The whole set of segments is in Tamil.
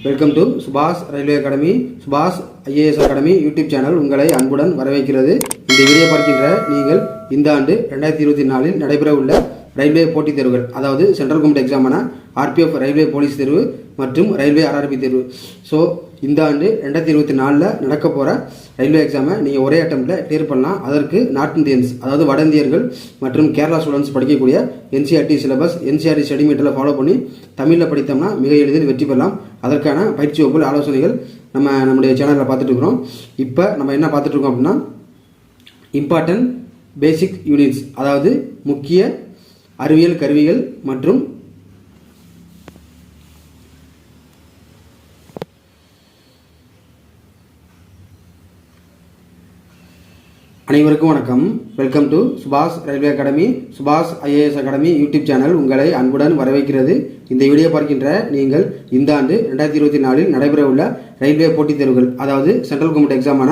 வெல்கம் டு சுபாஷ் ரயில்வே அகாடமி, சுபாஷ் IAS அகாடமி யூடியூப் சேனல் உங்களை அன்புடன் வரவேற்கிறது. இந்த வீடியோ பார்க்கின்ற நீங்கள் இந்த ஆண்டு 2024 நடைபெற உள்ள ரயில்வே போட்டித் தேர்வுகள், அதாவது சென்ட்ரல் கவர்மெண்ட் எக்ஸாமான RPF ரயில்வே போலீஸ் தேர்வு மற்றும் ரயில்வே RRB தேர்வு. ஸோ இந்த ஆண்டு 2024 நடக்க போகிற ரயில்வே எக்ஸாமை நீங்கள் ஒரே அட்டம்ப்டில் கிளியர் பண்ணலாம். அதற்கு நார்த் இந்தியன்ஸ், அதாவது வட இந்தியர்கள் மற்றும் கேரளா ஸ்டூடெண்ட்ஸ் படிக்கக்கூடிய NCERT சிலபஸ், NCERT ஸ்டடி மெட்டீரியலை ஃபாலோ பண்ணி தமிழில் படித்தோம்னா மிக எளிதில் வெற்றி பெறலாம். அதற்கான பயிற்சி வகுப்புகள், ஆலோசனைகள் நம்முடைய சேனலில் பார்த்துட்டு இருக்கிறோம். இப்போ நம்ம என்ன பார்த்துட்டு இருக்கோம் அப்படின்னா, இம்பார்ட்டன்ட் பேசிக் யூனிட்ஸ், அதாவது முக்கிய அறிவியல் கருவிகள் மற்றும் அனைவருக்கும் வணக்கம். வெல்கம் டு சுபாஷ் ரயில்வே அகாடமி, சுபாஷ் IAS அகாடமி யூடியூப் சேனல் உங்களை அன்புடன் வரவேற்கிறது. இந்த வீடியோ பார்க்கின்ற நீங்கள் இந்த ஆண்டு 2024 நடைபெற உள்ள ரயில்வே போட்டித் தேர்வுகள், அதாவது சென்ட்ரல் கவர்மெண்ட் எக்ஸாமான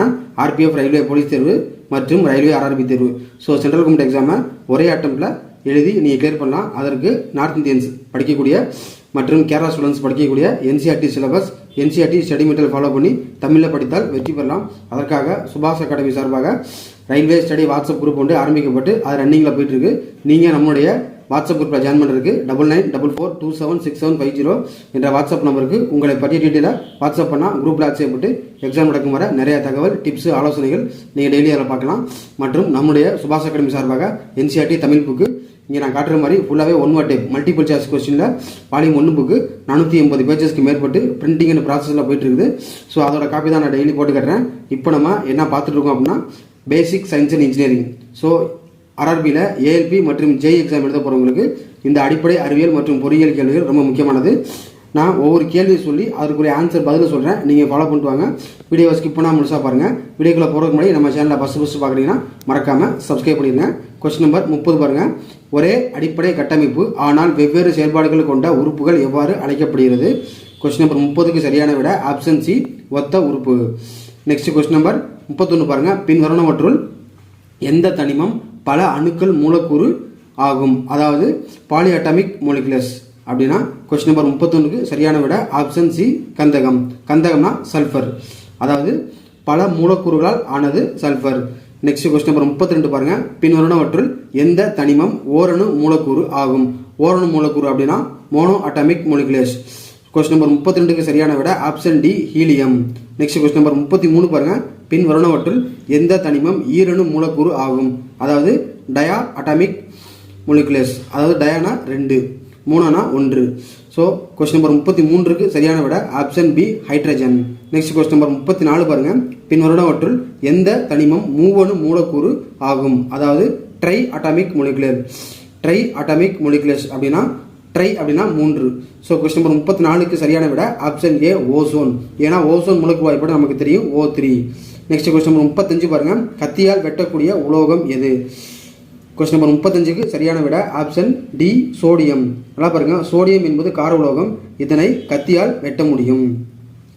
RPF ரயில்வே போலீஸ் தேர்வு மற்றும் ரயில்வே RRB தேர்வு. ஸோ சென்ட்ரல் கவர்மெண்ட் எக்ஸாமை ஒரே அட்டம்ப்டில் எழுதி நீங்கள் கிளியர் பண்ணலாம். அதற்கு நார்த் இந்தியன்ஸ் படிக்கக்கூடிய மற்றும் கேரளா ஸ்டூடெண்ட்ஸ் படிக்கக்கூடிய NCERT syllabus, NCERT study material follow பண்ணி தமிழில் படித்தால் வெற்றி பெறலாம். அதற்காக சுபாஷ் அகாடமி சார்பாக ரயில்வே ஸ்டடி வாட்ஸ்அப் குரூப் ஒன்று ஆரம்பிக்கப்பட்டு அது ரன்னிங்கில் போயிட்டு இருக்கு. நீங்கள் நம்முடைய வாட்ஸ்அப் குரூப்பில் ஜாயின் பண்ணுறதுக்கு 9944276750 என்ற வாட்ஸ்அப் நம்பருக்கு உங்களை பற்றிய டீட்டெயிலாக வாட்ஸ்அப் பண்ணால் குரூப்பில் ஆட் செய்யப்பட்டு எக்ஸாம் நடக்கும் வர நிறைய தகவல், டிப்ஸ், ஆலோசனைகள் நீங்கள் டெய்லி அதில் பார்க்கலாம். மற்றும் நம்முடைய சுபாஷ் அகாடமி சார்பாக NCERT தமிழ் புக்கு இங்கே நான் காட்டுற மாதிரி ஃபுல்லாகவே one word type multiple choice கொஸ்டினில் வால்யூம் 1 புக்கு 480 பேஜஸ்க்கு மேற்பட்டு பிரிண்டிங் அண்ட் ப்ராசஸில் போயிட்டு இருக்குது. ஸோ அதோட காப்பி தான் நான் டெய்லி போட்டு கட்டுறேன். இப்போ நம்ம என்ன பார்த்துட்டு இருக்கோம் அப்படின்னா, basic science and engineering. So RRBயில் ALP மற்றும் JEE எக்ஸாம் எழுத போகிறவங்களுக்கு இந்த அடிப்படை அறிவியல் மற்றும் பொறியியல் கேள்விகள் ரொம்ப முக்கியமானது. நான் ஒவ்வொரு கேள்வியை சொல்லி அதுக்குரிய ஆன்சர் பதில் சொல்கிறேன், நீங்கள் ஃபாலோ பண்ணிட்டு வாங்க. வீடியோவை ஸ்கிப் பண்ணால் முழுசாக பாருங்கள். வீடியோக்குள்ளே போகிறதுக்கு முன்னாடி நம்ம சேனலில் ஃபஸ்ட்டு பார்க்குறீங்கன்னா மறக்காமல் சப்ஸ்கிரைப் பண்ணிடுங்க. கொஸ்டின் நம்பர் 30 பாருங்கள். ஒரே அடிப்படை கட்டமைப்பு ஆனால் வெவ்வேறு செயல்பாடுகள் கொண்ட உறுப்புகள் எவ்வாறு அழைக்கப்படுகிறது? கொஸ்டின் நம்பர் 30க்கு சரியான விட ஆப்ஷன் சி, ஒத்த உறுப்பு. நெக்ஸ்ட் கொஸ்டின் நம்பர் 31 பாருங்கள். பின்வருவனவற்றுள் எந்த தனிமம் பல அணுக்கள் மூலக்கூறு ஆகும்? அதாவது பாலி அட்டாமிக் மோலிகுலர்ஸ் அப்படின்னா கொஸ்டின் நம்பர் 31க்கு சரியான விட ஆப்ஷன் சி, கந்தகம். கந்தகம்னா சல்ஃபர், அதாவது பல மூலக்கூறுகளால் ஆனது சல்ஃபர். நெக்ஸ்ட் கொஸ்டின் நம்பர் 32 பாருங்க. பின்வருவனவற்றுள் எந்த தனிமம் ஓரணு மூலக்கூறு ஆகும்? ஓரணு மூலக்கூறு அப்படின்னா mono atomic moleculars. Question number 32க்கு சரியான விட option D, helium. Next question number 33 பாருங்க. பின்வருவனவற்றுள் எந்த தனிமம் ஈரணு மூலக்கூறு ஆகும்? அதாவது டயா அட்டாமிக் மோலிகுலர்ஸ், அதாவது டயானா 2, மூணானா 1. ஸோ கொஸ்டின் நம்பர் 33க்கு சரியான விட option B, hydrogen. Next question number 34 பாருங்க. பின்வருவனவற்றுள் எந்த தனிமம் மூவணு மூலக்கூறு ஆகும்? அதாவது triatomic molecular. Triatomic moleculars அப்படின்னா ட்ரை அப்படின்னா 3. ஸோ கொஸ்டின் நம்பர் 34க்கு சரியான விட ஆப்ஷன் ஏ, ஓசோன். ஏன்னா ஓசோன் மூலக்கூறு வாய்ப்பாடு நமக்கு தெரியும், O3. நெக்ஸ்ட் கொஸ்டின் நம்பர் 35 பாருங்க. கத்தியால் வெட்டக்கூடிய உலோகம் எது? கொஸ்டின் நம்பர் 35க்கு சரியான விட ஆப்ஷன் டி, சோடியம். நல்லா பாருங்க, சோடியம் என்பது கார உலோகம், இதனை கத்தியால் வெட்ட முடியும்.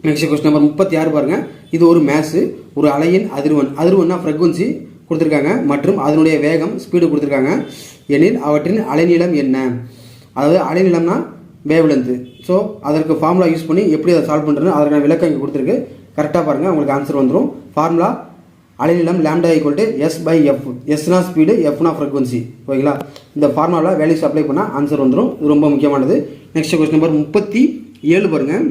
நெக்ஸ்ட் கொஸ்டின் நம்பர் 36 பாருங்க. இது ஒரு மேசு, ஒரு அலையின் அதிர்வெண், அதிர்வெண்ணா ஃப்ரீக்வன்சி கொடுத்துருக்காங்க மற்றும் அதனுடைய வேகம், ஸ்பீடு கொடுத்துருக்காங்க. எனில் அவற்றின் அலைநீளம் என்ன? அதாவது அலைநீளம்னா வேவ்லென்த். ஸோ அதற்கு ஃபார்முலா யூஸ் பண்ணி எப்படி அதை சால்வ் பண்ணுறதுன்னு அதற்கான விளக்கம் இங்கே கொடுத்துருக்கு. கரெக்டாக பாருங்கள், உங்களுக்கு ஆன்சர் வந்துடும். ஃபார்முலா அலைநீளம் லாம்டா ஈக்குவல் S/F. எஸ்னா ஸ்பீடு, எஃப்னா ஃப்ரீக்வன்சி. ஓகேங்களா? இந்த ஃபார்முலாவில் வேல்யூஸ் அப்ளை பண்ணால் ஆன்சர் வந்துடும். இது ரொம்ப முக்கியமானது. நெக்ஸ்ட் கொஸ்டின் நம்பர் 37 பாருங்கள்.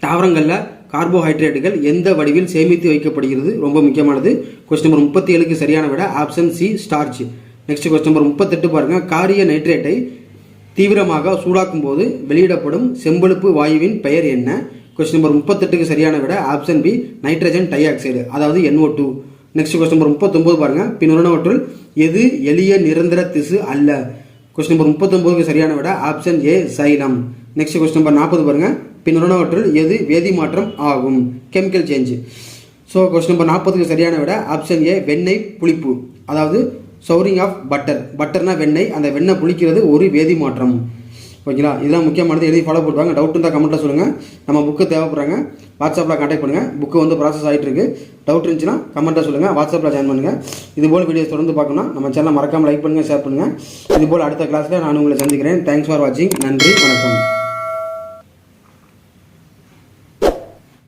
தாவரங்களில் கார்போஹைட்ரேட்டுகள் எந்த வடிவில் சேமித்து வைக்கப்படுகிறது? ரொம்ப முக்கியமானது. கொஸ்டின் நம்பர் 37க்கு சரியான விட option C, starch. Next question number 38 பாருங்கள். காரிய நைட்ரேட்டை தீவிரமாக சூடாக்கும் போது வெளியிடப்படும் செம்பழுப்பு வாயுவின் பெயர் என்ன? கொஸ்டின் நம்பர் 38க்கு சரியான விட option B, nitrogen dioxide, அதாவது NO2. நெக்ஸ்ட் கொஸ்டின் நம்பர் 39 பாருங்க. பின்வருவனவற்றுள் எது எளிய நிரந்தர திசு அல்ல? கொஸ்டின் நம்பர் 39க்கு சரியான விட option A, xylem. Next question number 40 பாருங்க. பின்வருவனவற்றுள் எது வேதி மாற்றம் ஆகும்? Chemical change. So question number 40க்கு சரியான விட ஆப்ஷன் ஏ, வெண்ணெய் புளிப்பு, அதாவது சவுரிங் ஆஃப் பட்டர். பட்டர்னா வெண்ணெய், அந்த வெண்ணெய் புளிக்கிறது ஒரு வேதி மாற்றம். ஓகேங்களா? இதெல்லாம் முக்கியமானது, எழுதி ஃபாலோ பண்ணுவாங்க. டவுட் இருந்தால் கமெண்ட்டில் சொல்லுங்கள். நம்ம புக்கு தேவைப்படுறாங்க, வாட்ஸ்அப்பில் கான்டாக்ட் பண்ணுங்கள். புக்கு வந்து ப்ராசஸ் ஆகிட்டு இருக்கு. டவுட் இருந்துச்சுன்னா கமெண்ட்டில் சொல்லுங்கள், வாட்ஸ்அப்பில் ஜாயின் பண்ணுங்கள். இதுபோல் வீடியோஸ் தொடர்ந்து பார்க்கணும்னா நம்ம சேனலை மறக்காமல் லைக் பண்ணுங்கள், ஷேர் பண்ணுங்கள். இதுபோல் அடுத்த கிளாஸில் நான் உங்களை சந்திக்கிறேன். தேங்க்ஸ் ஃபார் வாட்சிங். நன்றி, வணக்கம்.